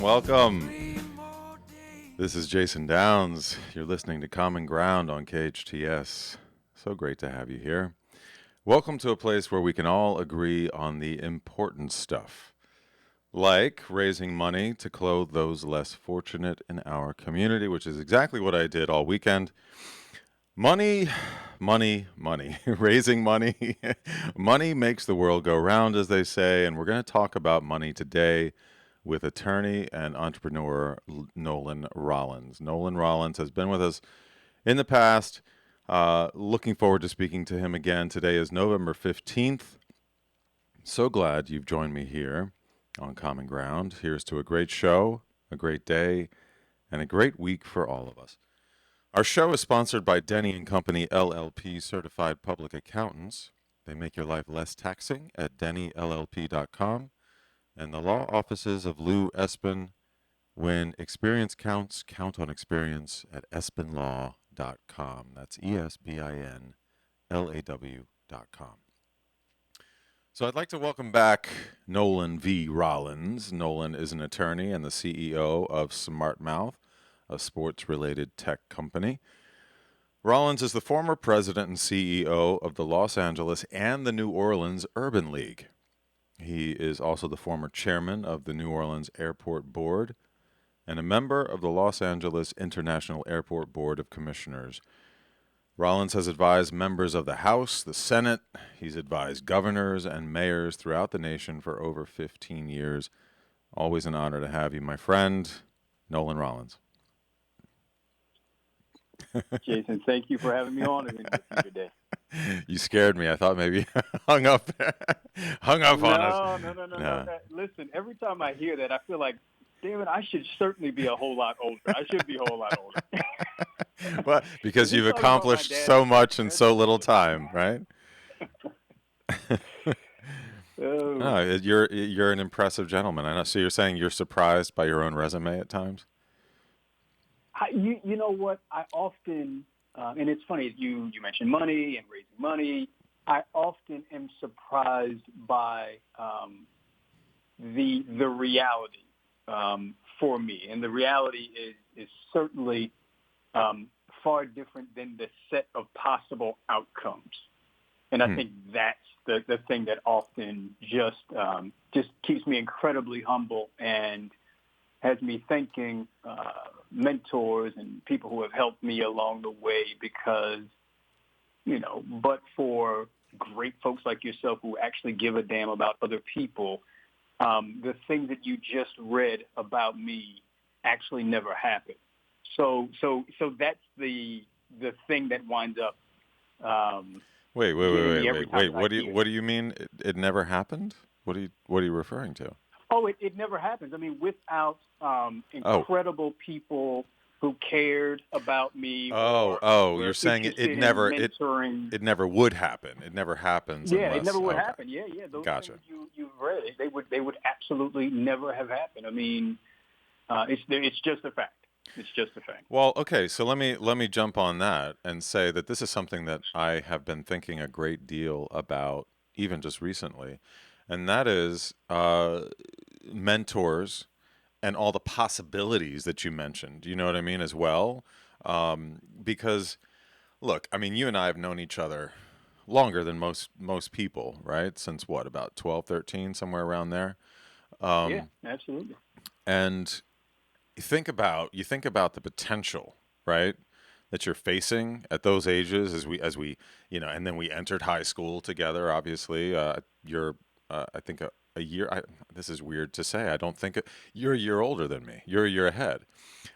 Welcome. This is Jason Downs. You're listening to Common Ground on KHTS. So great to have you here. Welcome to a place where we can all agree on the important stuff, like raising money to clothe those less fortunate in our community, which is exactly what I did all weekend. Money, money, money. Raising money. Money makes the world go round, as they say, and we're going to talk about money today with attorney and entrepreneur Nolan Rollins. Nolan Rollins has been with us in the past. Looking forward to speaking to him again. Today is November 15th. So glad you've joined me here on Common Ground. Here's to a great show, a great day, and a great week for all of us. Our show is sponsored by Denny and Company LLP Certified Public Accountants. They make your life less taxing at dennyllp.com. And the law offices of Lou Espin. When experience counts, count on experience at espinlaw.com. That's ESBINLAW.com. So I'd like to welcome back Nolan V. Rollins. Nolan is an attorney and the CEO of SmartMouth, a sports-related tech company. Rollins is the former president and CEO of the Los Angeles and the New Orleans Urban League. He is also the former chairman of the New Orleans Airport Board and a member of the Los Angeles International Airport Board of Commissioners. Rollins has advised members of the House, the Senate. He's advised governors and mayors throughout the nation for over 15 years. Always an honor to have you, my friend, Nolan Rollins. Jason, thank you for having me on today. You scared me. I thought maybe hung up on us. No. Listen, every time I hear that, I feel like, damn it, I should certainly be a whole lot older. I should be a whole lot older. Well, because you've accomplished so much in so little time, right? No, you're an impressive gentleman. I know. So you're saying you're surprised by your own resume at times? You know what? I often, and it's funny, you mentioned money and raising money. I often am surprised by the reality for me, and the reality is certainly far different than the set of possible outcomes. And I think that's the thing that often just keeps me incredibly humble and has me thanking mentors and people who have helped me along the way because, but for great folks like yourself who actually give a damn about other people, the thing that you just read about me actually never happened. So that's the thing that winds up. Wait. What do you mean? It never happened? What are you referring to? Oh, it never happens. I mean, without incredible people who cared about me. You're saying it never would happen. It never happens. Yeah, it never would happen. Yeah. Those gotcha. things you've read, they would absolutely never have happened. I mean, it's just a fact. It's just a fact. Well, okay, so let me jump on that and say that this is something that I have been thinking a great deal about, even just recently, and that is mentors and all the possibilities that you mentioned. You know what I mean, as well, because look, I mean, you and I have known each other longer than most people, right? Since what, about 12, 13, somewhere around there. Yeah, absolutely. And you think about the potential, right, that you're facing at those ages as we and then we entered high school together. Obviously, you're I think a year. This is weird to say. I don't think you're a year older than me. You're a year ahead.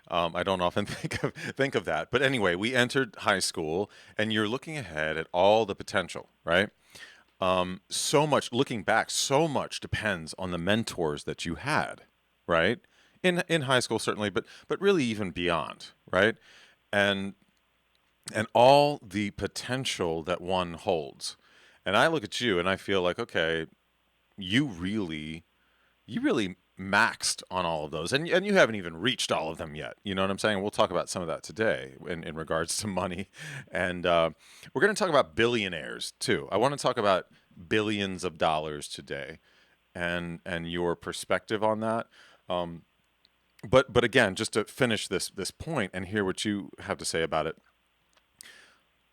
I don't often think of that, but anyway, we entered high school, and you're looking ahead at all the potential, right? So much, looking back, so much depends on the mentors that you had, right? In high school, certainly, but really even beyond, right? And all the potential that one holds. And I look at you and I feel like, okay, you really maxed on all of those, and you haven't even reached all of them yet. You know what I'm saying? We'll talk about some of that today in regards to money, and we're going to talk about billionaires too. I want to talk about billions of dollars today, and your perspective on that. but again, just to finish this point and hear what you have to say about it,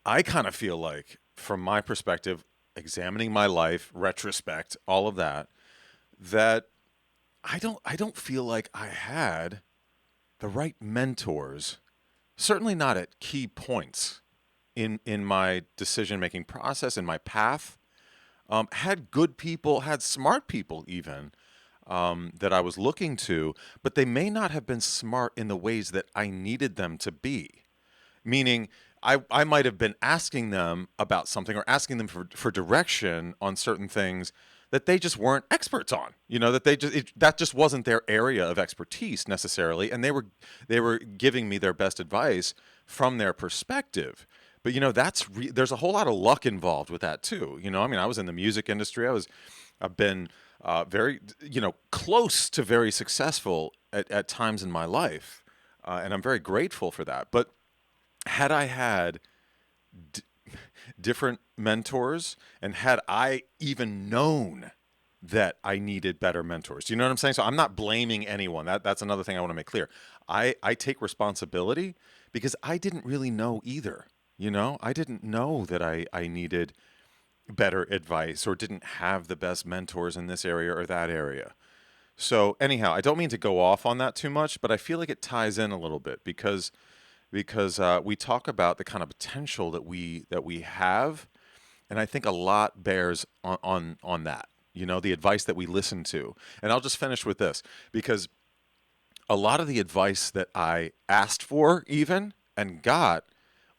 I kind of feel like, from my perspective, examining my life, retrospect, all of that, that I don't feel like I had the right mentors. Certainly not at key points in my decision making process, in my path. Had good people, had smart people even, that I was looking to, but they may not have been smart in the ways that I needed them to be. Meaning, I might have been asking them about something or asking them for direction on certain things that they just weren't experts on. That that just wasn't their area of expertise necessarily, and they were giving me their best advice from their perspective. But there's a whole lot of luck involved with that too. I mean, I was in the music industry. I've been very close to very successful at times in my life, and I'm very grateful for that. But had I had d- different mentors, and had I even known that I needed better mentors, do you know what I'm saying? So I'm not blaming anyone. That's another thing I want to make clear. I take responsibility because I didn't really know either. I didn't know that I needed better advice or didn't have the best mentors in this area or that area. So anyhow, I don't mean to go off on that too much, but I feel like it ties in a little bit because we talk about the kind of potential that we have, and I think a lot bears on that. The advice that we listen to. And I'll just finish with this, because a lot of the advice that I asked for, even, and got,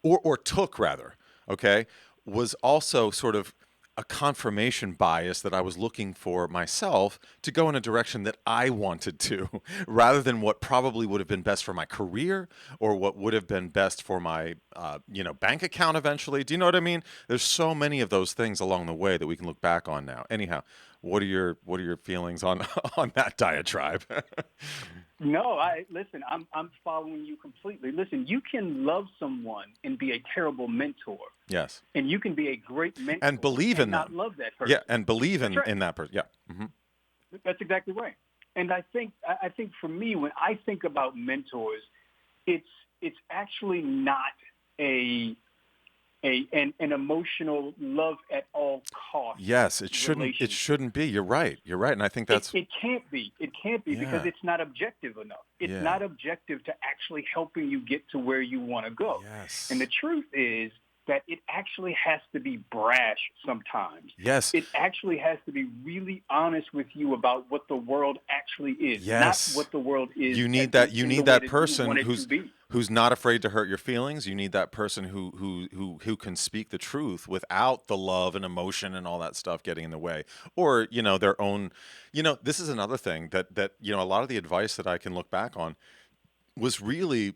or took rather, okay, was also sort of a confirmation bias that I was looking for myself to go in a direction that I wanted to, rather than what probably would have been best for my career or what would have been best for my, bank account eventually. Do you know what I mean? There's so many of those things along the way that we can look back on now. Anyhow, what are your feelings on on that diatribe? No, I listen. I'm following you completely. Listen, you can love someone and be a terrible mentor, Yes, and you can be a great and mentor believe and in not them. love that Yeah, person. and believe That's in right. in that person. Yeah. Hmm. That's exactly right. And I think for me, when I think about mentors, it's it's actually not a an emotional love at all cost Yes, it shouldn't. It relationship. shouldn't be. You're right. You're right, and I think It that's it can't be. It can't be because yeah, it's not objective enough. It's yeah, not objective to actually helping you get to where you want to go. And the yes, truth is that it actually has to be brash sometimes. yes, It actually has to be really honest with you about what the world actually is, not yes. what the world is You as need that. You in the need way that that you person want it to be. who's not afraid to hurt your feelings. You need that person who can speak the truth without the love and emotion and all that stuff getting in the way, or their own. This is another thing that a lot of the advice that I can look back on was really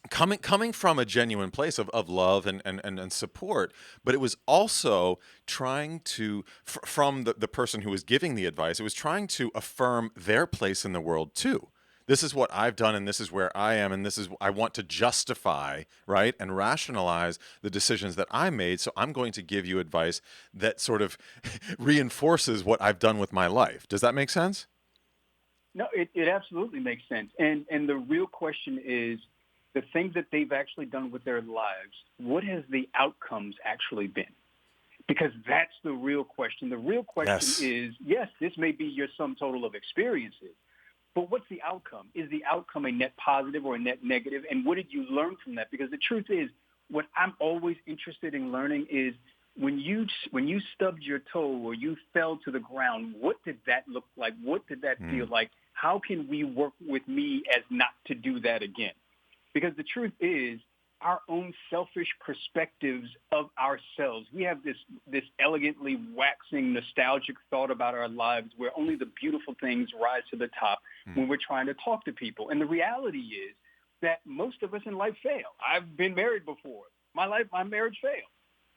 coming from a genuine place of love and support, but it was also trying to from the person who was giving the advice, it was trying to affirm their place in the world too. This is what I've done, and this is where I am, and this is I want to justify, right, and rationalize the decisions that I made, so I'm going to give you advice that sort of reinforces what I've done with my life. Does that make sense? No, it absolutely makes sense. And the real question is the things that they've actually done with their lives, what has the outcomes actually been? Because that's the real question. The real question Yes. is, yes, this may be your sum total of experiences, but what's the outcome? Is the outcome a net positive or a net negative? And what did you learn from that? Because the truth is, what I'm always interested in learning is when you stubbed your toe or you fell to the ground, what did that look like? What did that feel Mm. like? How can we work with me as not to do that again? Because the truth is, our own selfish perspectives of ourselves. We have this elegantly waxing nostalgic thought about our lives where only the beautiful things rise to the top Mm. when we're trying to talk to people. And the reality is that most of us in life fail. I've been married before. My marriage failed.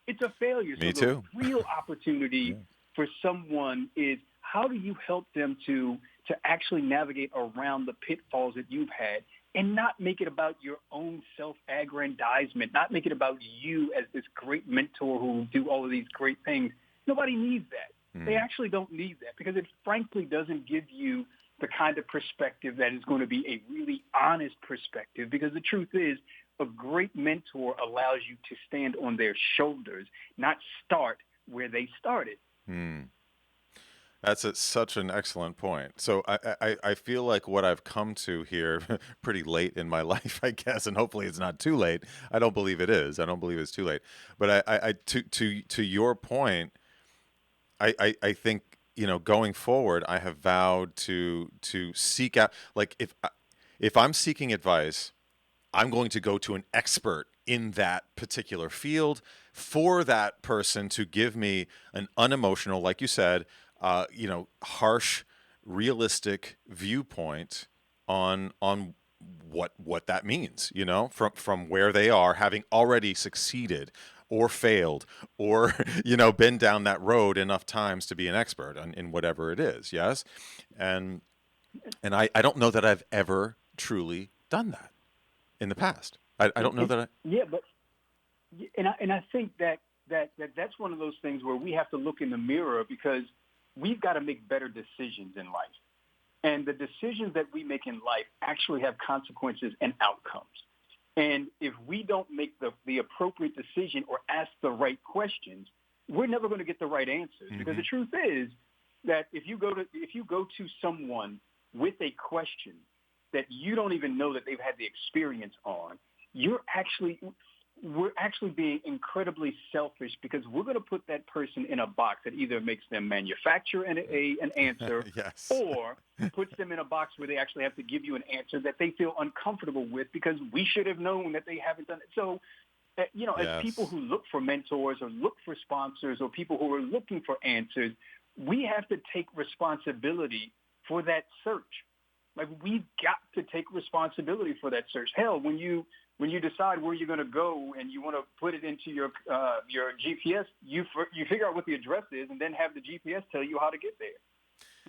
It's a failure. Me So the too. real opportunity Yeah. for someone is how do you help them to actually navigate around the pitfalls that you've had and not make it about your own self-aggrandizement, not make it about you as this great mentor who do all of these great things. Nobody needs that. They Mm. actually don't need that because it frankly doesn't give you the kind of perspective that is going to be a really honest perspective, because the truth is a great mentor allows you to stand on their shoulders, not start where they started. That's such an excellent point. So I feel like what I've come to here pretty late in my life, I guess, and hopefully it's not too late. I don't believe it is. I don't believe it's too late. But to your point, I think, going forward, I have vowed to seek out, like, if I'm seeking advice, I'm going to go to an expert in that particular field for that person to give me an unemotional, like you said, harsh, realistic viewpoint on what that means, from where they are, having already succeeded or failed or been down that road enough times to be an expert in whatever it is. Yes, and I don't know that I've ever truly done that in the past. I don't know that I. Yeah, but I think that's one of those things where we have to look in the mirror, because we've got to make better decisions in life. And the decisions that we make in life actually have consequences and outcomes. And if we don't make the appropriate decision or ask the right questions, we're never going to get the right answers. Mm-hmm. Because the truth is that if you go to someone with a question that you don't even know that they've had the experience on, we're actually being incredibly selfish, because we're going to put that person in a box that either makes them manufacture an answer yes. or puts them in a box where they actually have to give you an answer that they feel uncomfortable with, because we should have known that they haven't done it. So, yes. As people who look for mentors or look for sponsors or people who are looking for answers, we have to take responsibility for that search. Like, we've got to take responsibility for that search. Hell, when you decide where you're going to go and you want to put it into your GPS, you figure out what the address is and then have the GPS tell you how to get there.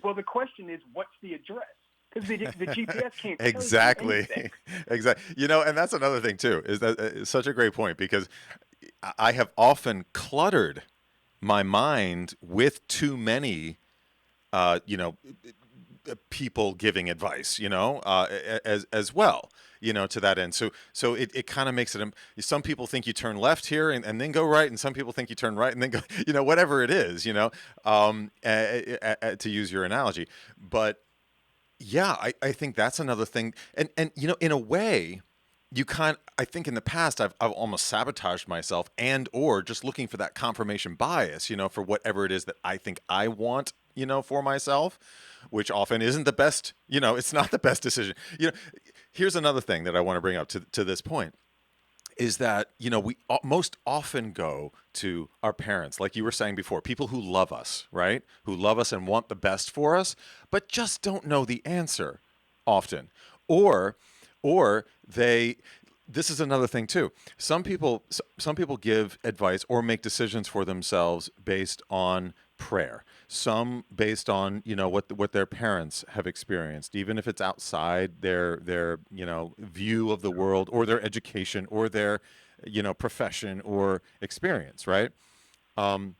Well, the question is, what's the address? Because the GPS can't exactly. tell you anything. Exactly. And that's another thing too. Is that it's such a great point, because I have often cluttered my mind with too many, people giving advice, as well, to that end. So it kind of makes it, some people think you turn left here and then go right, and some people think you turn right and then go, whatever it is, to use your analogy. But yeah, I think that's another thing. And in a way, I think in the past I've almost sabotaged myself, and or just looking for that confirmation bias, for whatever it is that I think I want, for myself, which often isn't the best, it's not the best decision. Here's another thing that I want to bring up to this point, is that, we most often go to our parents, like you were saying before, people who love us, right? Who love us and want the best for us, but just don't know the answer often. Or this is another thing too. Some people give advice or make decisions for themselves based on prayer. Some based on, what their parents have experienced, even if it's outside their view of the world or their education or their, profession or experience, right? And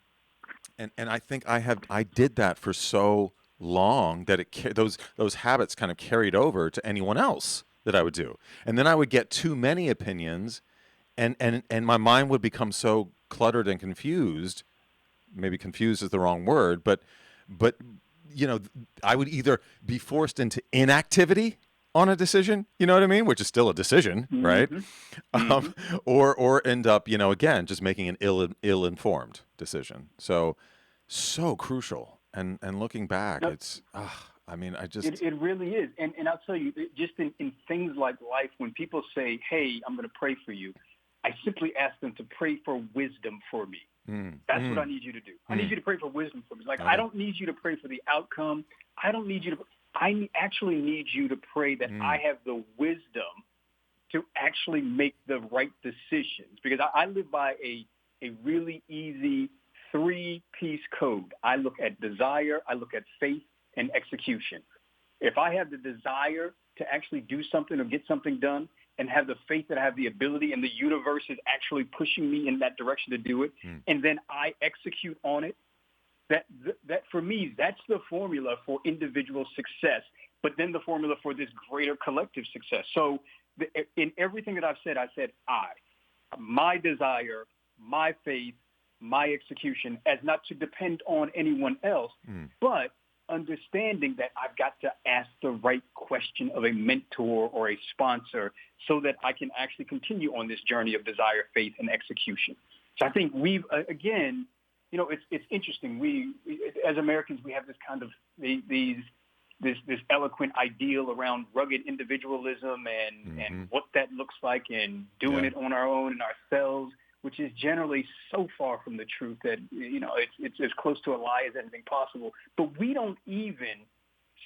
I think I did that for so long that those habits kind of carried over to anyone else that I would do. And then I would get too many opinions, and my mind would become so cluttered and confused. Maybe confused is the wrong word, but I would either be forced into inactivity on a decision, you know what I mean, which is still a decision, Mm-hmm. right? Mm-hmm. Or end up, again, just making an ill-informed decision. So crucial. And looking back, No, it's I just it really is. And I'll tell you, just in things like life, when people say, hey, I'm going to pray for you, I simply ask them to pray for wisdom for me. That's what I need you to do. I need you to pray for wisdom for me. Like, I don't need you to pray for the outcome. I actually need you to pray that I have the wisdom to actually make the right decisions. Because I live by a really easy 3-piece code. I look at desire, I look at faith, and execution. If I have the desire to actually do something or get something done, and have the faith that I have the ability and the universe is actually pushing me in that direction to do it, and then I execute on it, that for me, that's the formula for individual success but then the formula for this greater collective success. So in everything that I've said, I said my desire, my faith, my execution, as not to depend on anyone else, but understanding that I've got to ask the right question of a mentor or a sponsor so that I can actually continue on this journey of desire, faith, and execution. So I think we've, again, it's interesting. We as Americans, we have this kind of this eloquent ideal around rugged individualism and what that looks like and doing it on our own and ourselves, which is generally so far from the truth that, it's as close to a lie as anything possible. But we don't even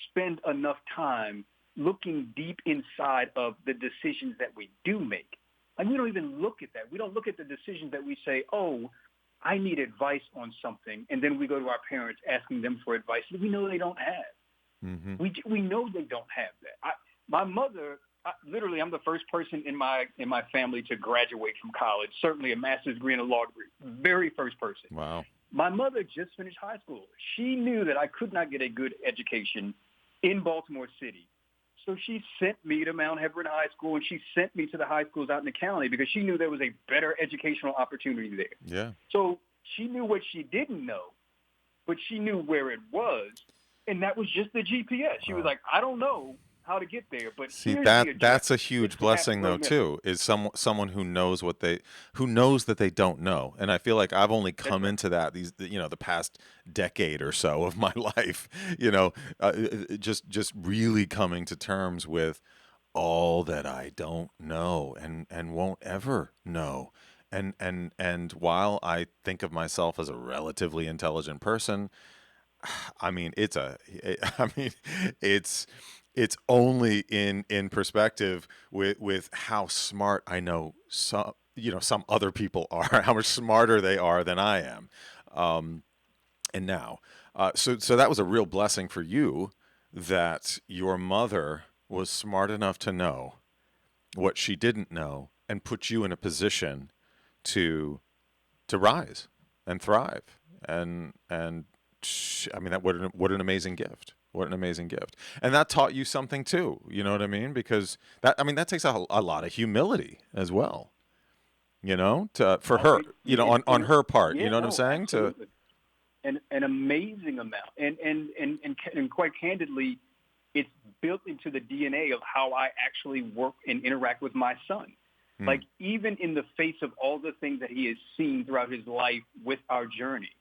spend enough time looking deep inside of the decisions that we do make. Like, we don't even look at that. We don't look at the decisions that we say, oh, I need advice on something, and then we go to our parents asking them for advice that we know they don't have. We know they don't have that. My mother, literally, I'm the first person in my family to graduate from college, certainly a master's degree and a law degree. Very first person. Wow. My mother just finished high school. She knew that I could not get a good education in Baltimore City. So she sent me to Mount Hebron High School, and she sent me to the high schools out in the county because she knew there was a better educational opportunity there. Yeah. So she knew what she didn't know, but she knew where it was, and that was just the GPS. She was like, I don't know how to get there, but see, here's the address. that's a huge It's blessing though Minutes. too, is someone who knows who knows that they don't know. And I feel like I've only come into that the past decade or so of my life, just really coming to terms with all that I don't know and won't ever know. And while I think of myself as a relatively intelligent person, I mean, it's only in perspective with how smart I know some other people are, how much smarter they are than I am. And now, so that was a real blessing for you that your mother was smart enough to know what she didn't know and put you in a position to rise and thrive and I mean, what an amazing gift. What an amazing gift. And that taught you something too. You know what I mean? Because that takes a lot of humility as well. For her, on her part, Yeah, you know what I'm no, saying? absolutely. An amazing amount. And quite candidly, it's built into the DNA of how I actually work and interact with my son. Like, even in the face of all the things that he has seen throughout his life with our journey,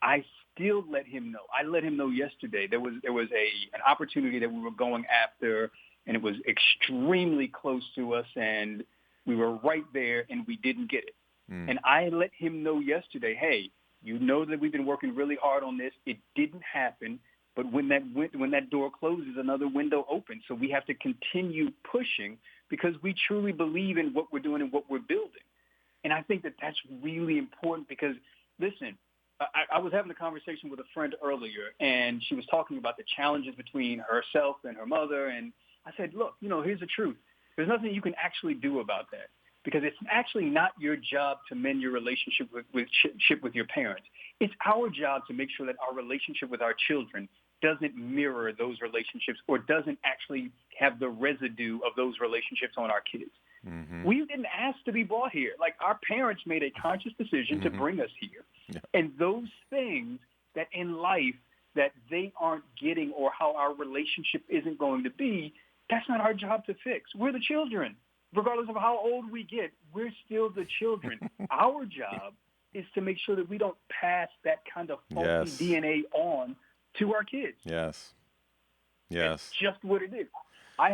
I still let him know. I let him know yesterday there was an opportunity that we were going after, and it was extremely close to us, and we were right there, and we didn't get it. And I let him know yesterday, hey, you know that we've been working really hard on this. It didn't happen, but when that door closes, another window opens. So we have to continue pushing because we truly believe in what we're doing and what we're building. And I think that that's really important because, listen, I was having a conversation with a friend earlier, and she was talking about the challenges between herself and her mother. And I said, look, here's the truth. There's nothing you can actually do about that because it's actually not your job to mend your relationship with your parents. It's our job to make sure that our relationship with our children doesn't mirror those relationships or doesn't actually have the residue of those relationships on our kids. We didn't ask to be brought here. Like, our parents made a conscious decision to bring us here. Yeah. And those things that in life that they aren't getting or how our relationship isn't going to be, that's not our job to fix. We're the children. Regardless of how old we get, we're still the children. Our job is to make sure that we don't pass that kind of faulty DNA on to our kids. Yes. It's just what it is. I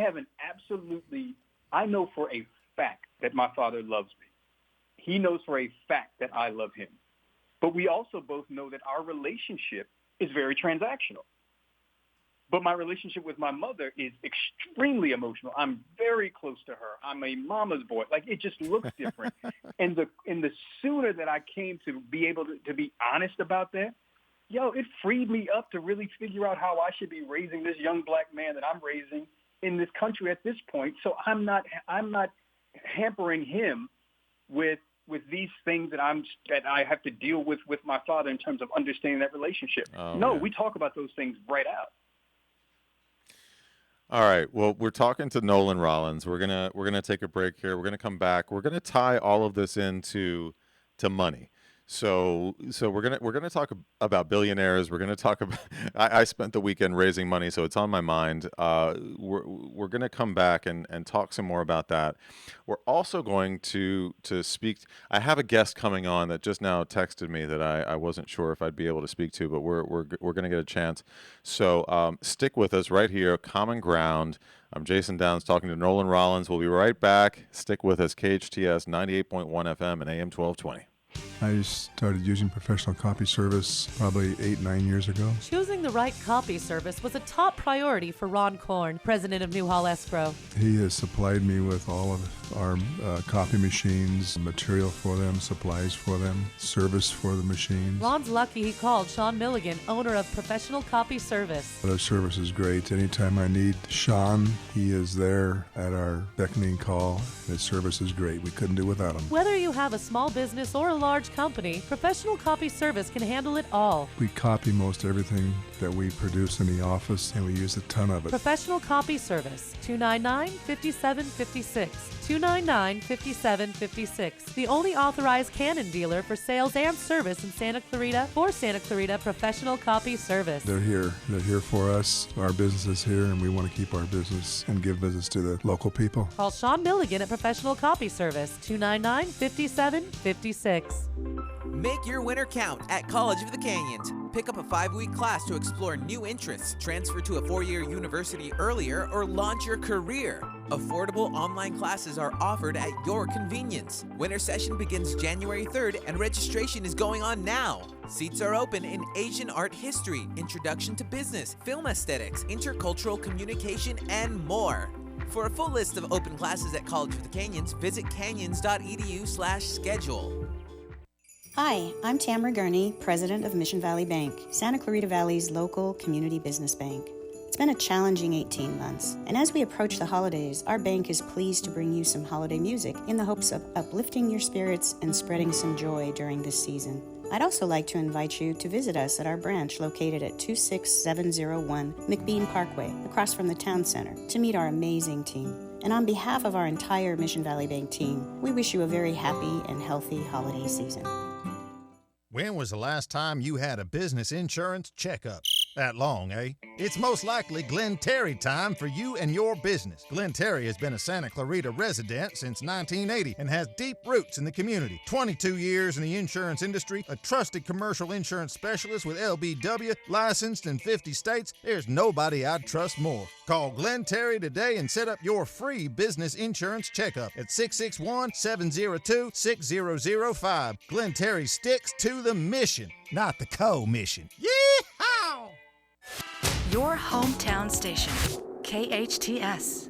know for a fact that my father loves me. He knows for a fact that I love him. But we also both know that our relationship is very transactional. But my relationship with my mother is extremely emotional. I'm very close to her. I'm a mama's boy. Like, it just looks different. and the sooner that I came to be able to be honest about that, it freed me up to really figure out how I should be raising this young black man that I'm raising in this country at this point. So I'm not hampering him with these things that I have to deal with my father in terms of understanding that relationship. We talk about those things right out. All right. Well, we're talking to Nolan Rollins. We're gonna take a break here. We're gonna come back. We're gonna tie all of this into to money. So we're gonna talk about billionaires. We're gonna talk about. I spent the weekend raising money, so it's on my mind. We're gonna come back and talk some more about that. We're also going to speak. I have a guest coming on that just now texted me that I wasn't sure if I'd be able to speak to, but we're gonna get a chance. So stick with us right here, Common Ground. I'm Jason Downs talking to Nolan Rollins. We'll be right back. Stick with us, KHTS 98.1 FM and AM 1220. I started using professional copy service probably 8-9 years ago. Choosing the right copy service was a top priority for Ron Korn, president of Newhall Escrow. He has supplied me with all of our copy machines, material for them, supplies for them, service for the machines. Ron's lucky he called Sean Milligan, owner of Professional Copy Service. Their service is great. Anytime I need Sean, he is there at our beckoning call. His service is great. We couldn't do without him. Whether you have a small business or a large company, Professional Copy Service can handle it all. We copy most everything that we produce in the office, and we use a ton of it. Professional Copy Service, 299-5756. 299-5756. The only authorized Canon dealer for sales and service in Santa Clarita for Santa Clarita Professional Copy Service. They're here. They're here for us. Our business is here, and we want to keep our business and give business to the local people. Call Sean Milligan at Professional Copy Service, 299-5756. Make your winter count at College of the Canyons. Pick up a 5-week class to explore new interests, transfer to a 4-year university earlier, or launch your career. Affordable online classes are offered at your convenience. Winter session begins January 3rd and registration is going on now. Seats are open in Asian art history, introduction to business, film aesthetics, intercultural communication, and more. For a full list of open classes at College of the Canyons, visit canyons.edu/schedule. Hi, I'm Tamara Gurney, president of Mission Valley Bank, Santa Clarita Valley's local community business bank. It's been a challenging 18 months, and as we approach the holidays, our bank is pleased to bring you some holiday music in the hopes of uplifting your spirits and spreading some joy during this season. I'd also like to invite you to visit us at our branch located at 26701 McBean Parkway, across from the town center, to meet our amazing team. And on behalf of our entire Mission Valley Bank team, we wish you a very happy and healthy holiday season. When was the last time you had a business insurance checkup? That long, eh? It's most likely Glenn Terry time for you and your business. Glenn Terry has been a Santa Clarita resident since 1980 and has deep roots in the community. 22 years in the insurance industry, a trusted commercial insurance specialist with LBW, licensed in 50 states. There's nobody I'd trust more. Call Glenn Terry today and set up your free business insurance checkup at 661-702-6005. Glenn Terry sticks to the mission, not the co-mission. Yeehaw! Your hometown station, KHTS.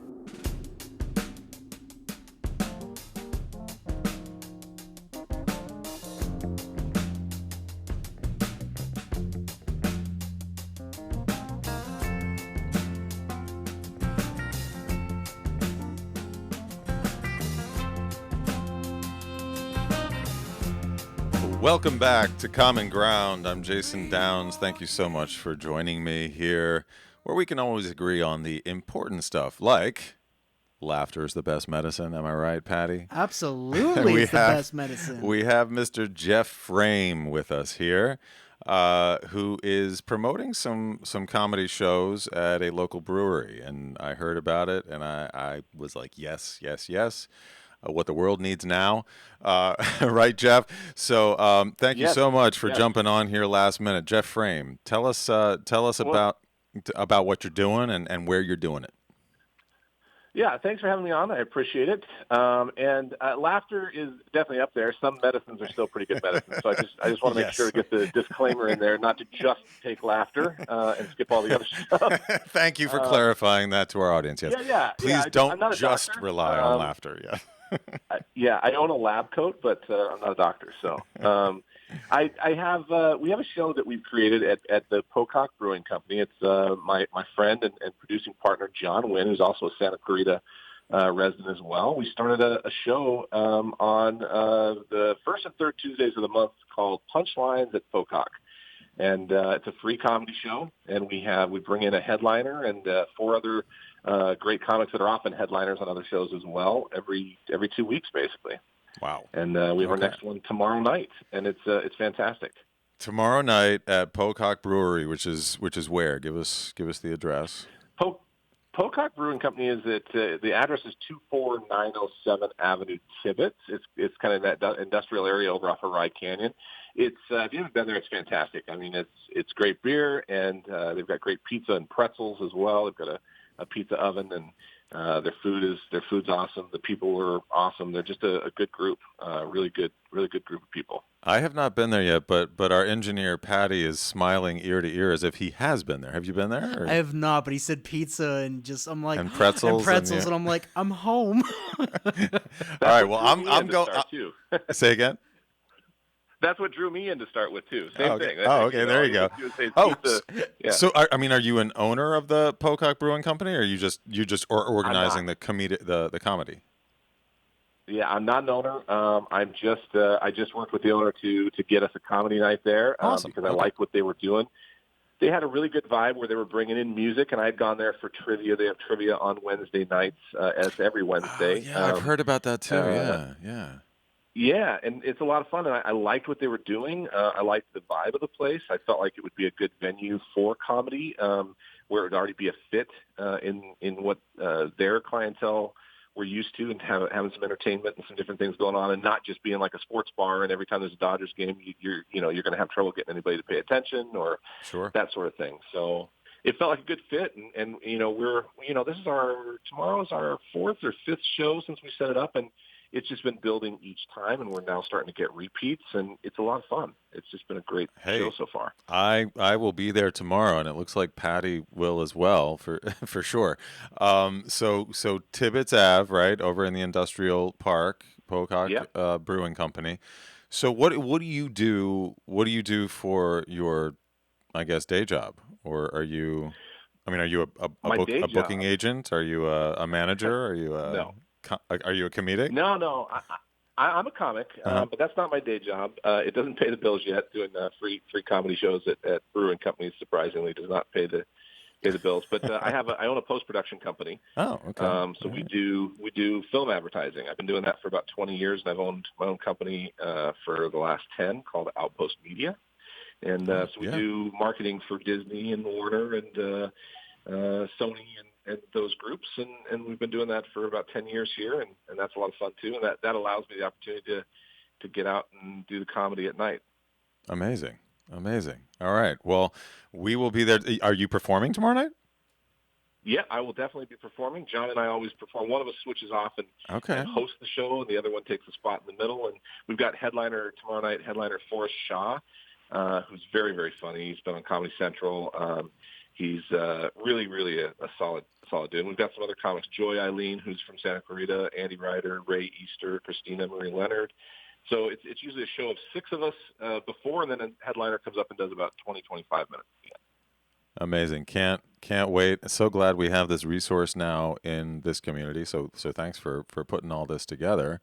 Welcome back to Common Ground. I'm Jason Downs. Thank you so much for joining me here, where we can always agree on the important stuff, like laughter is the best medicine. Am I right, Patty? Absolutely, it's the best medicine. We have Mr. Jeff Frame with us here, who is promoting some comedy shows at a local brewery, and I heard about it, and I was like, yes, yes, yes. What the world needs now, right, Jeff? So thank you so much for jumping on here last minute. Jeff Frame, tell us about what you're doing and where you're doing it. Yeah, thanks for having me on. I appreciate it. And laughter is definitely up there. Some medicines are still pretty good medicines, so I just want to make sure to get the disclaimer in there, not to just take laughter and skip all the other stuff. Thank you for clarifying that to our audience. Yes. Yeah. Please don't just doctor. rely on laughter. Yeah. I own a lab coat, but I'm not a doctor. So we have a show that we've created at the Pocock Brewing Company. It's my friend and producing partner, John Wynn, who's also a Santa Clarita resident as well. We started a show on the first and third Tuesdays of the month called Punchlines at Pocock. And it's a free comedy show, and we bring in a headliner and 4 other great comics that are often headliners on other shows as well. Every 2 weeks, basically. Wow. And we have our next one tomorrow night, and it's fantastic. Tomorrow night at Pocock Brewery, which is where? Give us the address. Pocock Brewing Company is at the address is 24907 Avenue Tibbetts. It's kind of that industrial area over off of Rye Canyon. It's if you haven't been there, it's fantastic. I mean, it's great beer, and they've got great pizza and pretzels as well. They've got a pizza oven, and their food's awesome. The people are awesome. They're just a good group, really good group of people. I have not been there yet, but our engineer Patty is smiling ear to ear as if he has been there. Have you been there? Or? I have not, but he said pizza and I'm like and pretzels, and I'm like, I'm home. All right, well I'm going. Say again. That's what drew me in to start with too. Same thing. Okay, there you go. So I mean, are you an owner of the Pocock Brewing Company, or are you just organizing the comedy? Yeah, I'm not an owner. I just worked with the owner to get us a comedy night there because I liked what they were doing. They had a really good vibe where they were bringing in music, and I had gone there for trivia. They have trivia on Wednesday nights, as every Wednesday. I've heard about that too. Yeah, and it's a lot of fun, and I liked what they were doing. I liked the vibe of the place. I felt like it would be a good venue for comedy, where it would already be a fit in what their clientele were used to, and having some entertainment and some different things going on, and not just being like a sports bar. And every time there's a Dodgers game, you're going to have trouble getting anybody to pay attention or that sort of thing. So it felt like a good fit, and tomorrow's our fourth or fifth show since we set it up, and it's just been building each time, and we're now starting to get repeats, and it's a lot of fun. It's just been a great show so far. I will be there tomorrow, and it looks like Patty will as well for sure. So Tibbetts Ave, right, over in the industrial park, Pocock Brewing Company. So what do you do? What do you do for your, I guess, day job, or are you? I mean, are you a booking agent? Are you a manager? Are you a no? Are you a comedic? No. I'm a comic, but that's not my day job. It doesn't pay the bills yet. Doing free comedy shows at brewing companies surprisingly does not pay the bills. But I own a post production company. Oh, okay. So we do film advertising. I've been doing that for about 20 years, and I've owned my own company for the last 10 called Outpost Media. And so we do marketing for Disney and Warner and Sony and those groups, and we've been doing that for about 10 years here, and that's a lot of fun too, and that allows me the opportunity to get out and do the comedy at night. Amazing. All right, well, we will be there. Are you performing tomorrow night? Yeah, I will definitely be performing. John and I always perform. One of us switches off and hosts the show, and the other one takes a spot in the middle, and we've got headliner tomorrow night, Forrest Shaw, who's very, very funny. He's been on Comedy Central. He's really, really a solid dude. And we've got some other comics, Joy Eileen, who's from Santa Clarita, Andy Ryder, Ray Easter, Christina Marie Leonard. So it's usually a show of six of us before, and then a headliner comes up and does about 20, 25 minutes at the end. Amazing. Can't wait. So glad we have this resource now in this community. So thanks for putting all this together.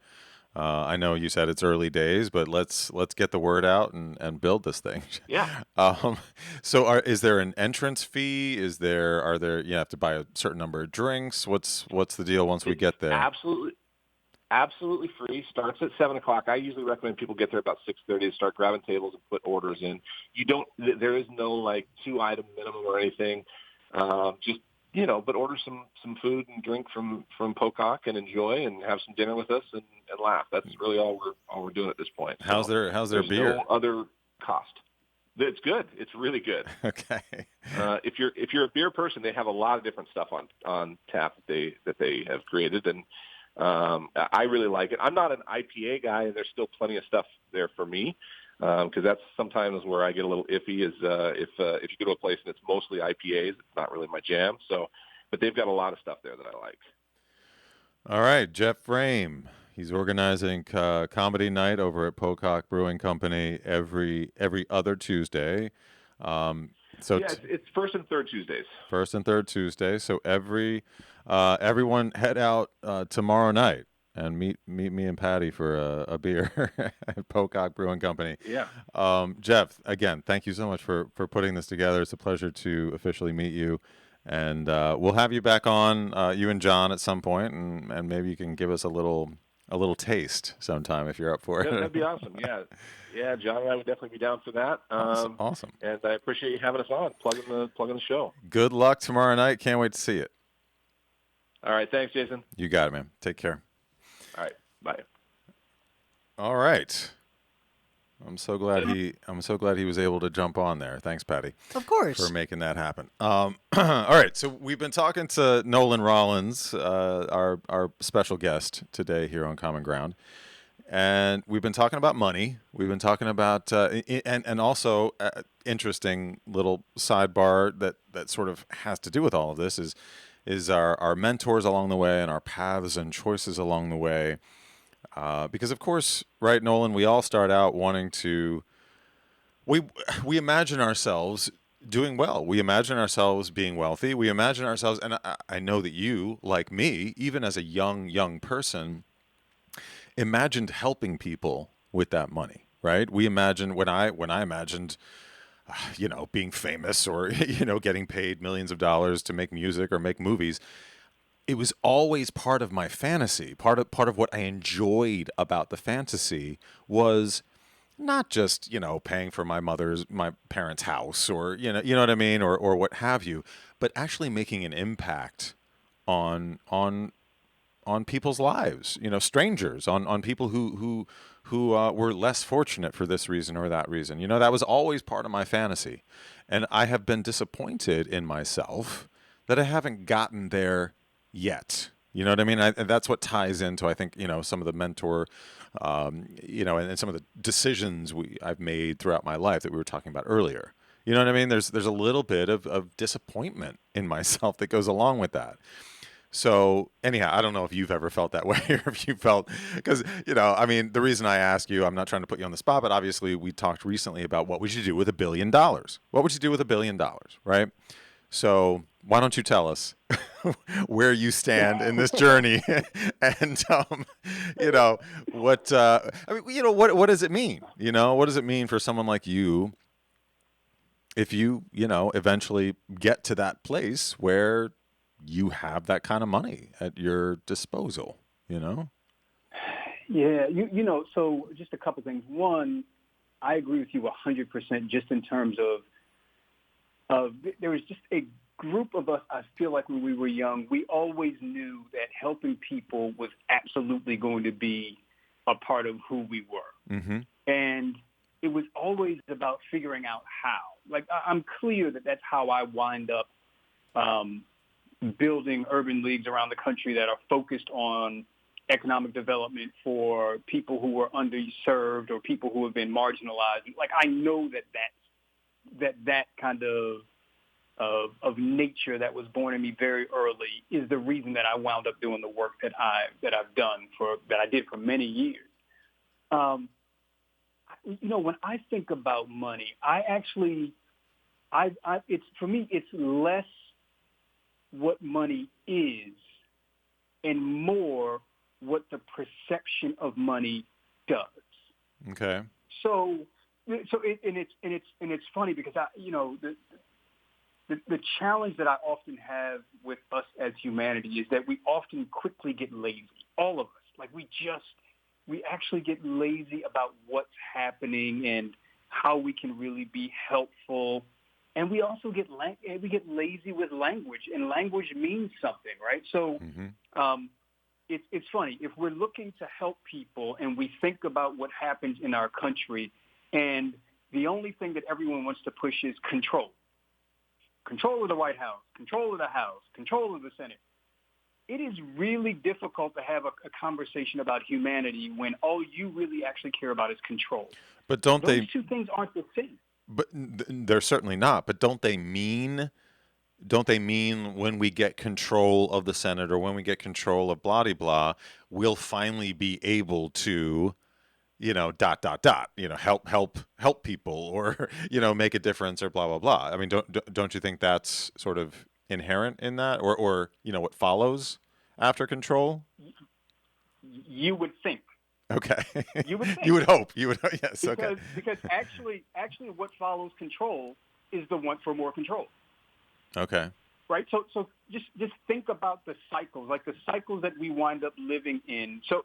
I know you said it's early days, but let's get the word out and build this thing. Yeah. So is there an entrance fee? Are there you have to buy a certain number of drinks? What's the deal once we get there? Absolutely free. Starts at 7:00. I usually recommend people get there about 6:30 to start grabbing tables and put orders in. There is no like 2-item minimum or anything. Just but order some food and drink from Pocock and enjoy and have some dinner with us and laugh. That's really all we're doing at this point. How's their beer? No other cost. It's good. It's really good. Okay. If you're a beer person, they have a lot of different stuff on tap that they have created, and I really like it. I'm not an IPA guy, and there's still plenty of stuff there for me. Because that's sometimes where I get a little iffy is if you go to a place and it's mostly IPAs, it's not really my jam. So, but they've got a lot of stuff there that I like. All right, Jeff Frame. He's organizing comedy night over at Pocock Brewing Company every other Tuesday. It's first and third Tuesdays. First and third Tuesday. So everyone head out tomorrow night and meet me and Patty for a beer at Pocock Brewing Company. Yeah. Jeff, again, thank you so much for putting this together. It's a pleasure to officially meet you And we'll have you back on, you and John, at some point, and maybe you can give us a little taste sometime if you're up for it. That'd be awesome. Yeah, John and I would definitely be down for that. Awesome. And I appreciate you having us on, plugging the show. Good luck tomorrow night. Can't wait to see it. All right, thanks, Jason. You got it, man. Take care. All right, bye. All right. I'm so glad he was able to jump on there. Thanks, Patty. Of course. For making that happen. All right, so we've been talking to Nolan Rollins, our special guest today here on Common Ground, and we've been talking about money. We've been talking about and also interesting little sidebar that sort of has to do with all of this is our mentors along the way and our paths and choices along the way. Because of course, right, Nolan, we all start out wanting to, we imagine ourselves doing well. We imagine ourselves being wealthy. We imagine ourselves, and I know that you, like me, even as a young person, imagined helping people with that money, right? We imagined, when I imagined, being famous or, getting paid millions of dollars to make music or make movies, it was always part of my fantasy. Part of what I enjoyed about the fantasy was not just, paying for my parents' house or, you know what I mean? Or what have you, but actually making an impact on people's lives, strangers, on people who were less fortunate for this reason or that reason. That was always part of my fantasy. And I have been disappointed in myself that I haven't gotten there yet. You know what I mean? That's what ties into, I think, some of the mentor, and some of the decisions I've made throughout my life that we were talking about earlier. You know what I mean? There's a little bit of disappointment in myself that goes along with that. So anyhow, I don't know if you've ever felt that way or if you felt, because, the reason I ask you, I'm not trying to put you on the spot, but obviously we talked recently about what would you do with $1 billion? What would you do with $1 billion, right? So why don't you tell us where you stand in this journey, and what what does it mean? What does it mean for someone like you if you eventually get to that place where you have that kind of money at your disposal? Yeah, so just a couple things. One, I agree with you 100% just in terms of there was just a group of us, I feel like when we were young, we always knew that helping people was absolutely going to be a part of who we were. Mm-hmm. And it was always about figuring out how. Like, I'm clear that that's how I wind up building urban leagues around the country that are focused on economic development for people who are underserved or people who have been marginalized. Like, I know that kind of nature that was born in me very early is the reason that I wound up doing the work that I've done that I did for many years. When I think about money, it's for me, it's less what money is and more what the perception of money does. Okay. So it's funny because the challenge that I often have with us as humanity is that we often quickly get lazy. All of us, like we actually get lazy about what's happening and how we can really be helpful. And we also get lazy with language, and language means something, right? So it's funny. If we're looking to help people and we think about what happens in our country, and the only thing that everyone wants to push is control of the White House, control of the House, control of the Senate. It is really difficult to have a conversation about humanity when all you really actually care about is control. But those two things aren't the same? But they're certainly not. But don't they mean when we get control of the Senate or when we get control of blah, blah, we'll finally be able to, help people or, make a difference or blah, blah, blah. I mean, don't you think that's sort of inherent in that or what follows after control? You would think. Okay. You would think. You would hope. You would. Yes. Okay. Because actually what follows control is the want for more control. Okay. right? So just think about the cycles, like the cycles that we wind up living in. So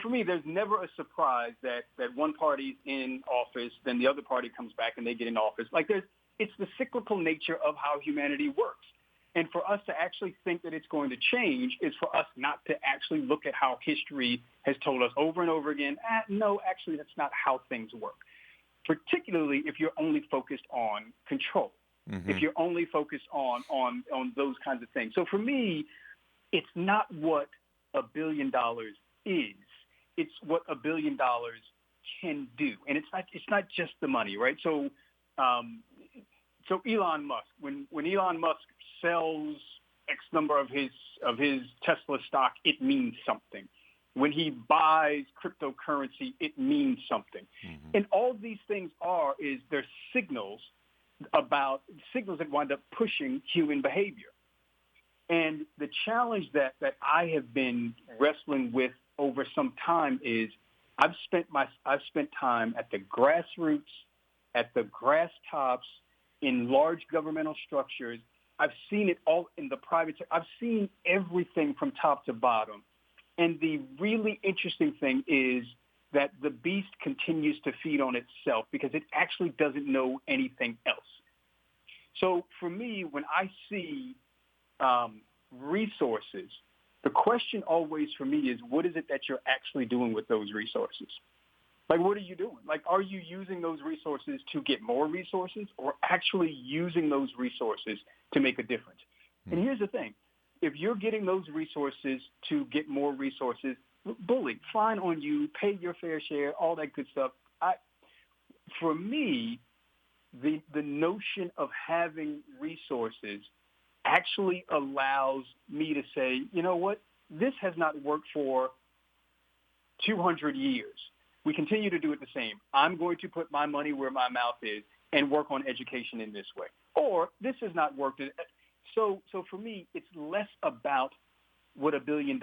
for me, there's never a surprise that one party's in office, then the other party comes back and they get in office. Like it's the cyclical nature of how humanity works. And for us to actually think that it's going to change is for us not to actually look at how history has told us over and over again, no, actually, that's not how things work, particularly if you're only focused on control, if you're only focused on those kinds of things. So for me, it's not what $1 billion is. It's what $1 billion can do. And it's not just the money, right? So Elon Musk, when Elon Musk sells X number of his Tesla stock, it means something. When he buys cryptocurrency, it means something. And all these things they're signals that wind up pushing human behavior. And the challenge that I have been wrestling with over some time is I've spent time at the grassroots, at the grass tops, in large governmental structures. I've seen it all in the private sector. I've seen everything from top to bottom. And the really interesting thing is that the beast continues to feed on itself because it actually doesn't know anything else. So for me, when I see resources, the question always for me is, what is it that you're actually doing with those resources? Like, what are you doing? Like, are you using those resources to get more resources or actually using those resources to make a difference? And here's the thing. If you're getting those resources to get more resources, bully, fine on you, pay your fair share, all that good stuff. For me, the notion of having resources actually allows me to say, you know what, this has not worked for 200 years. We continue to do it the same. I'm going to put my money where my mouth is and work on education in this way. Or this has not worked. So for me, it's less about what $1 billion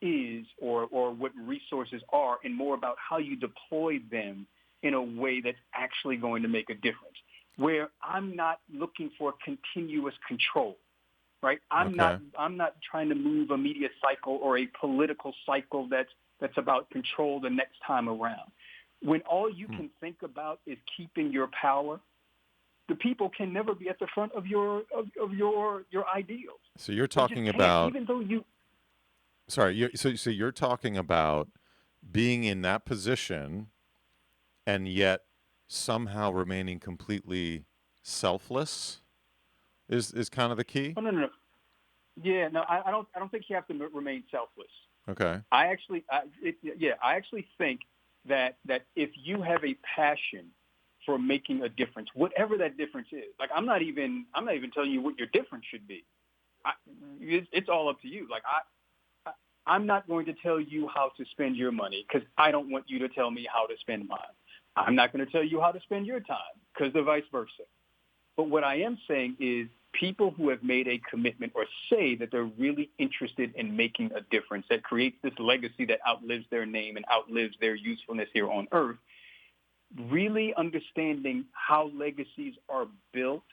is or what resources are and more about how you deploy them in a way that's actually going to make a difference, where I'm not looking for continuous control, right? I'm not trying to move a media cycle or a political cycle that's about control the next time around. When all you can think about is keeping your power, the people can never be at the front of your ideals. So you're talking about, even though you. Sorry, so you're talking about being in that position and yet somehow remaining completely selfless is kind of the key? Oh, no. Yeah, no, I don't think you have to remain selfless. Okay. I actually think that if you have a passion for making a difference, whatever that difference is, like I'm not even telling you what your difference should be. It's all up to you. Like I'm not going to tell you how to spend your money because I don't want you to tell me how to spend mine. I'm not going to tell you how to spend your time because the vice versa. But what I am saying is people who have made a commitment or say that they're really interested in making a difference, that creates this legacy that outlives their name and outlives their usefulness here on earth, really understanding how legacies are built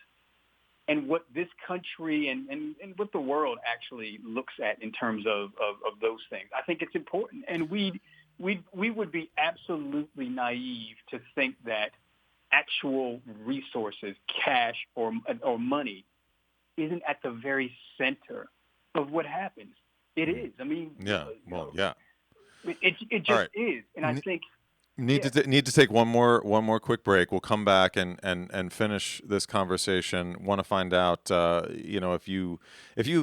and what this country and what the world actually looks at in terms of those things. I think it's important. And we would be absolutely naive to think that actual resources, cash or money, isn't at the very center of what happens. It is. I mean, yeah. Well, yeah. It just is. And I think need to take one more quick break. We'll come back and finish this conversation. Want to find out, if you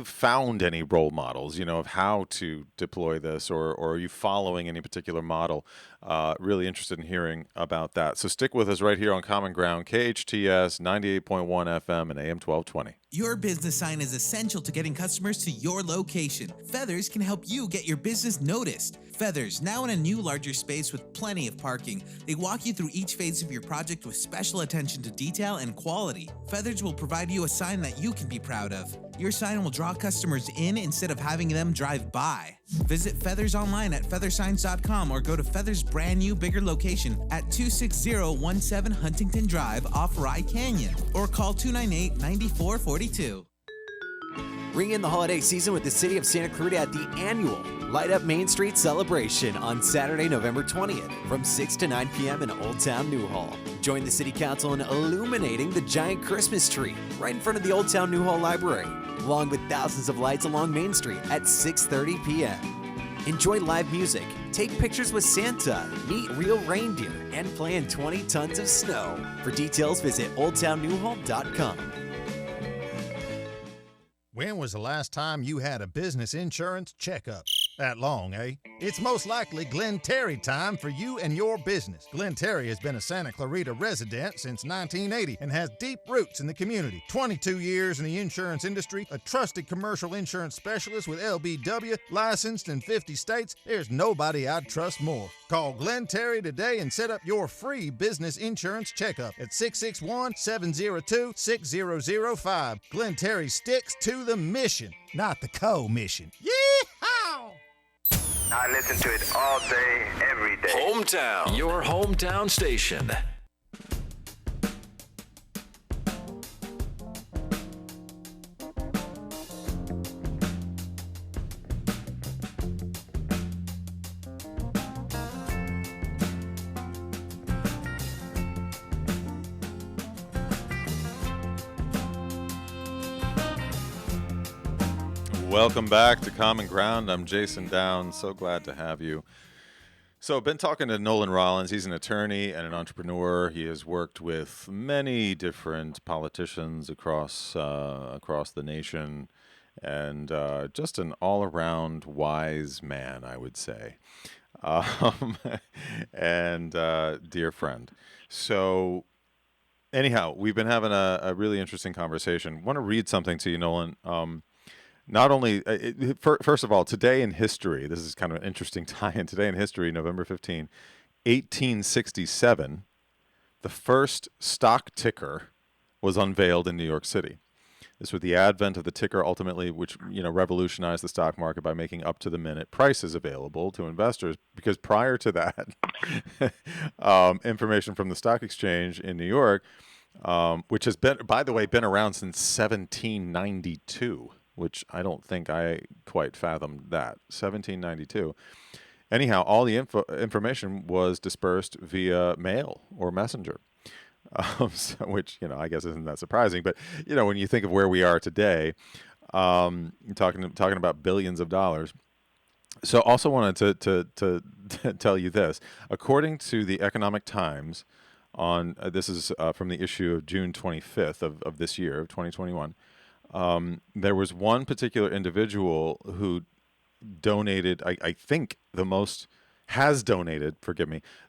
found any role models, of how to deploy this, or are you following any particular model? Really interested in hearing about that. So stick with us right here on Common Ground, KHTS 98.1 FM and AM 1220. Your business sign is essential to getting customers to your location. Feathers can help you get your business noticed. Feathers, now in a new larger space with plenty of parking. They walk you through each phase of your project with special attention to detail and quality. Feathers will provide you a sign that you can be proud of. Your sign will draw customers in instead of having them drive by. Visit Feathers online at feathersigns.com or go to Feathers' brand new bigger location at 26017 Huntington Drive off Rye Canyon or call 298-9442. Ring in the holiday season with the City of Santa Clarita at the annual Light Up Main Street celebration on Saturday, November 20th from 6 to 9 p.m. in Old Town Newhall. Join the City Council in illuminating the giant Christmas tree right in front of the Old Town Newhall Library, along with thousands of lights along Main Street at 6:30 p.m. Enjoy live music, take pictures with Santa, meet real reindeer, and play in 20 tons of snow. For details, visit oldtownnewhall.com. When was the last time you had a business insurance checkup? That long, eh? It's most likely Glenn Terry time for you and your business. Glenn Terry has been a Santa Clarita resident since 1980 and has deep roots in the community. 22 years in the insurance industry, a trusted commercial insurance specialist with LBW, licensed in 50 states. There's nobody I'd trust more. Call Glenn Terry today and set up your free business insurance checkup at 661-702-6005. Glenn Terry sticks to the mission, not the co-mission. Yeehaw! I listen to it all day, every day. Hometown, your hometown station. Welcome back to Common Ground. I'm Jason Downs. So glad to have you. So I've been talking to Nolan Rollins. He's an attorney and an entrepreneur. He has worked with many different politicians across the nation, and just an all-around wise man, I would say, and dear friend. So anyhow, we've been having a really interesting conversation. I want to read something to you, Nolan. Not only, first of all, today in history, this is kind of an interesting tie-in. Today in history, November 15, 1867, the first stock ticker was unveiled in New York City. This was the advent of the ticker, ultimately, which revolutionized the stock market by making up-to-the-minute prices available to investors. Because prior to that, information from the stock exchange in New York, which has been, by the way, been around since 1792. Which I don't think I quite fathomed that. 1792. Anyhow, all the information was dispersed via mail or messenger, which, I guess isn't that surprising. But, when you think of where we are today, talking about billions of dollars. So also wanted to tell you this. According to the Economic Times, this is from the issue of June 25th of this year, of 2021, there was one particular individual who donated, I think has donated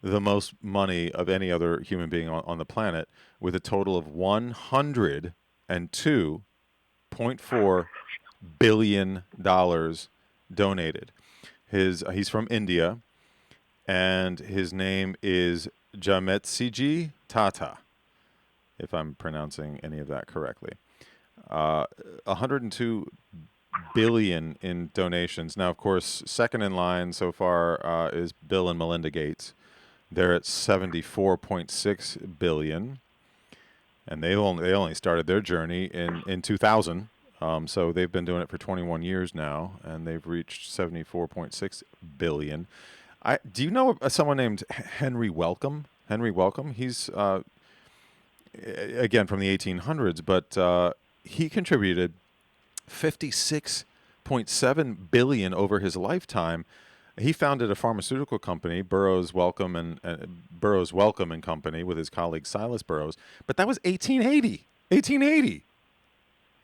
the most money of any other human being on the planet, with a total of $102.4 billion donated. He's from India, and his name is Jametsiji Tata, if I'm pronouncing any of that correctly. 102 billion in donations. Now, of course, second in line so far is Bill and Melinda Gates. They're at 74.6 billion, and they only started their journey in 2000. So they've been doing it for 21 years now, and they've reached 74.6 billion. Do you know someone named Henry Wellcome? Henry Wellcome. He's again from the 1800s, but he contributed $56.7 billion over his lifetime. He founded a pharmaceutical company, Burroughs Wellcome and Company, with his colleague Silas Burroughs. But that was 1880. 1880.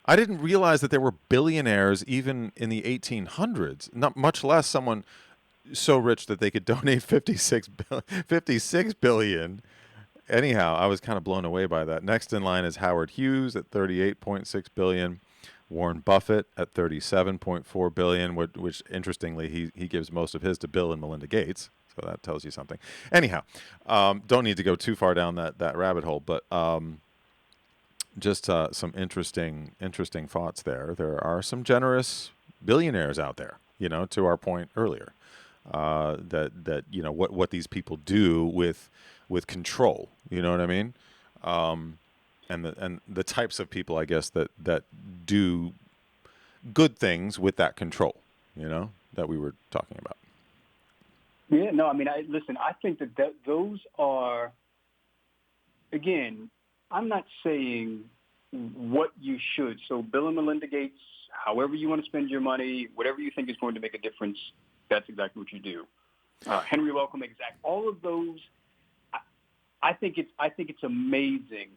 I didn't realize that there were billionaires even in the 1800s. Not much less someone so rich that they could donate 56 billion. Anyhow, I was kind of blown away by that. Next in line is Howard Hughes at 38.6 billion, Warren Buffett at 37.4 billion, which interestingly he gives most of his to Bill and Melinda Gates, so that tells you something. Anyhow, don't need to go too far down that rabbit hole, but just some interesting thoughts there. There are some generous billionaires out there, to our point earlier, that what these people do with control, you know what I mean? And the types of people, I guess, that do good things with that control, that we were talking about. Yeah, no, I mean, listen, I think that those are, again, I'm not saying what you should. So Bill and Melinda Gates, however you want to spend your money, whatever you think is going to make a difference, that's exactly what you do. Henry Wellcome, all of those. I think it's amazing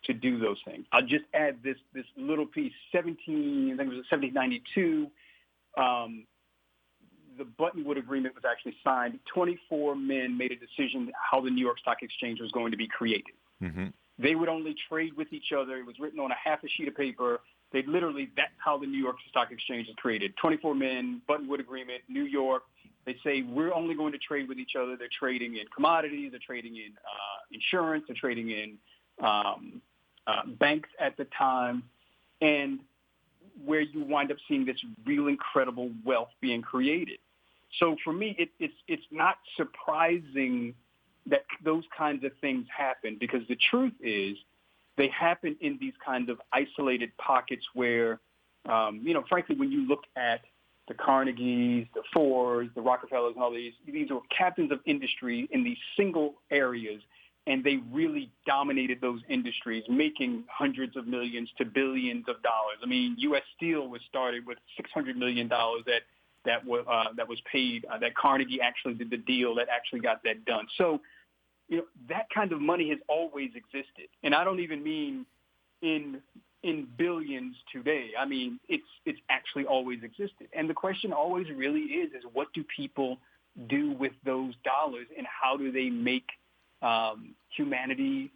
to do those things. I'll just add this little piece. I think it was 1792. The Buttonwood Agreement was actually signed. 24 men made a decision how the New York Stock Exchange was going to be created. Mm-hmm. They would only trade with each other. It was written on a half a sheet of paper. That's how the New York Stock Exchange is created. 24 men, Buttonwood Agreement, New York. They say we're only going to trade with each other. They're trading in commodities. They're trading in insurance. They're trading in banks at the time. And where you wind up seeing this real incredible wealth being created. So for me, it's not surprising that those kinds of things happen, because the truth is they happen in these kinds of isolated pockets where, frankly, when you look at the Carnegies, the Fords, the Rockefellers, and all these are captains of industry in these single areas, and they really dominated those industries, making hundreds of millions to billions of dollars. I mean, U.S. Steel was started with $600 million that was paid. That Carnegie actually did the deal that actually got that done. So, that kind of money has always existed, and I don't even mean in billions today. I mean, it's actually always existed. And the question always really is what do people do with those dollars, and how do they make humanity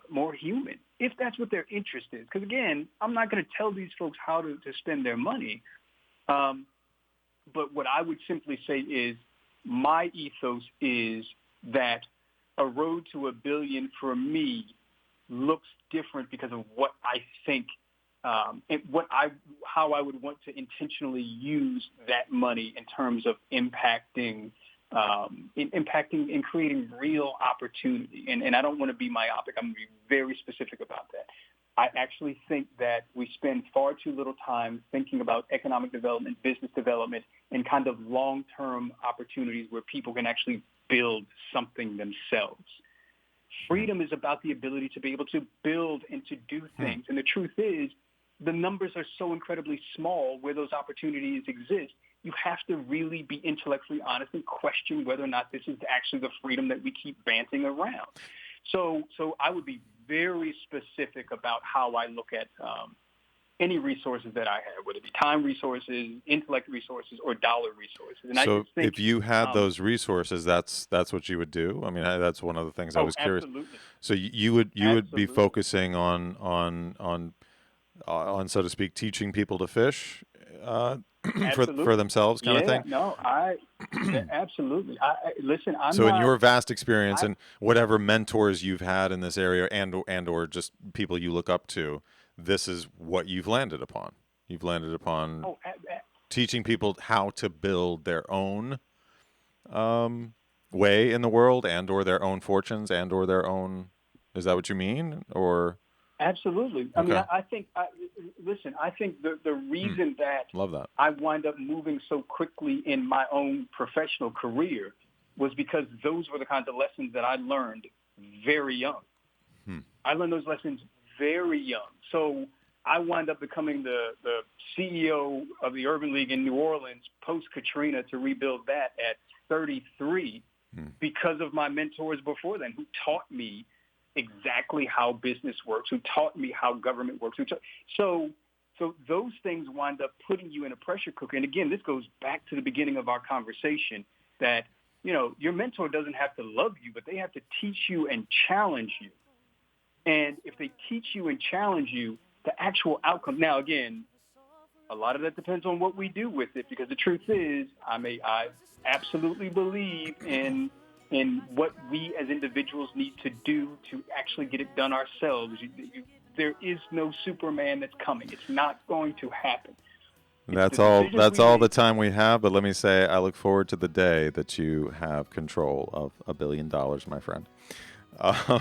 more human, if that's what their interest is? Because, again, I'm not going to tell these folks how to spend their money. But what I would simply say is my ethos is that a road to $1 billion for me looks different because of what I think and how I would want to intentionally use that money in terms of impacting and creating real opportunity. And I don't want to be myopic. I'm going to be very specific about that. I actually think that we spend far too little time thinking about economic development, business development, and kind of long-term opportunities where people can actually build something themselves. Freedom is about the ability to be able to build and to do things. And the truth is, the numbers are so incredibly small where those opportunities exist. You have to really be intellectually honest and question whether or not this is actually the freedom that we keep banting around. So I would be very specific about how I look at any resources that I have, whether it be time resources, intellect resources, or dollar resources. And so I just think, if you had those resources, that's what you would do? I mean, that's one of the things I was curious. Absolutely. So you would be focusing on so to speak, teaching people to fish for themselves, kind of thing. No, absolutely. Listen, so in your vast experience and whatever mentors you've had in this area and or just people you look up to, this is what you've landed upon. You've landed upon teaching people how to build their own way in the world and or their own fortunes and or their own. Is that what you mean? Or absolutely. I mean, I think. Listen, I think the reason that love that I wind up moving so quickly in my own professional career was because those were the kinds of lessons that I learned very young. I learned those lessons very young. So I wound up becoming the CEO of the Urban League in New Orleans post-Katrina to rebuild that at 33 because of my mentors before then, who taught me exactly how business works, who taught me how government works. So those things wind up putting you in a pressure cooker. And again, this goes back to the beginning of our conversation that, your mentor doesn't have to love you, but they have to teach you and challenge you. And if they teach you and challenge you, the actual outcome. Now, again, a lot of that depends on what we do with it, because the truth is, I absolutely believe in what we as individuals need to do to actually get it done ourselves. There is no Superman that's coming. It's not going to happen. That's all the time we have, but let me say I look forward to the day that you have control of $1 billion, my friend.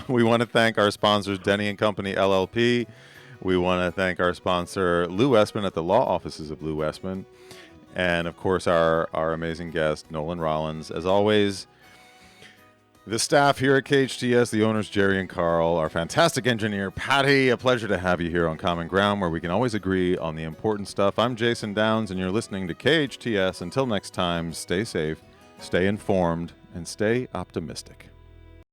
We want to thank our sponsors, Denny & Company, LLP. We want to thank our sponsor, Lou Westman at the law offices of Lou Westman. And, of course, our amazing guest, Nolan Rollins. As always, the staff here at KHTS, the owners, Jerry and Carl, our fantastic engineer, Patty. A pleasure to have you here on Common Ground, where we can always agree on the important stuff. I'm Jason Downs, and you're listening to KHTS. Until next time, stay safe, stay informed, and stay optimistic.